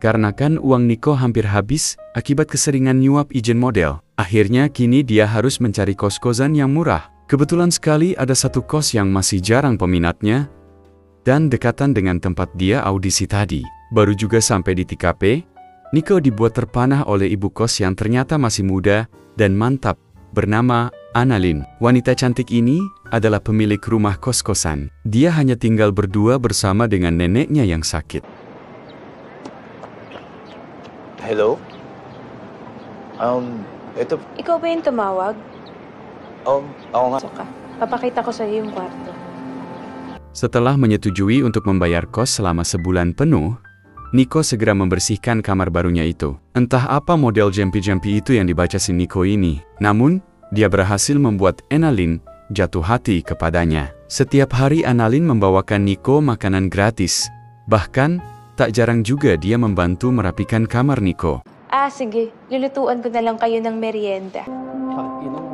Karena kan uang Niko hampir habis akibat keseringan nyuap ijen model. Akhirnya kini dia harus mencari kos-kosan yang murah. Kebetulan sekali ada satu kos yang masih jarang peminatnya dan dekatan dengan tempat dia audisi tadi. Baru juga sampai di TKP, Niko dibuat terpanah oleh ibu kos yang ternyata masih muda dan mantap, bernama Annalyn. Wanita cantik ini adalah pemilik rumah kos-kosan. Dia hanya tinggal berdua bersama dengan neneknya yang sakit. Hello? Ito... Ikaw ba yung tumawag? Oo nga. Saka, papakita ko sa iyo yung kwarto. Setelah menyetujui untuk membayar kos selama sebulan penuh, Niko segera membersihkan kamar barunya itu. Entah apa model jampi-jampi itu yang dibaca si Niko ini. Namun, dia berhasil membuat Annalyn jatuh hati kepadanya. Setiap hari Annalyn membawakan Niko makanan gratis. Bahkan, tak jarang juga dia membantu merapikan kamar Niko. Sige. Lulutuan ko na lang kayo ng merienda. Inang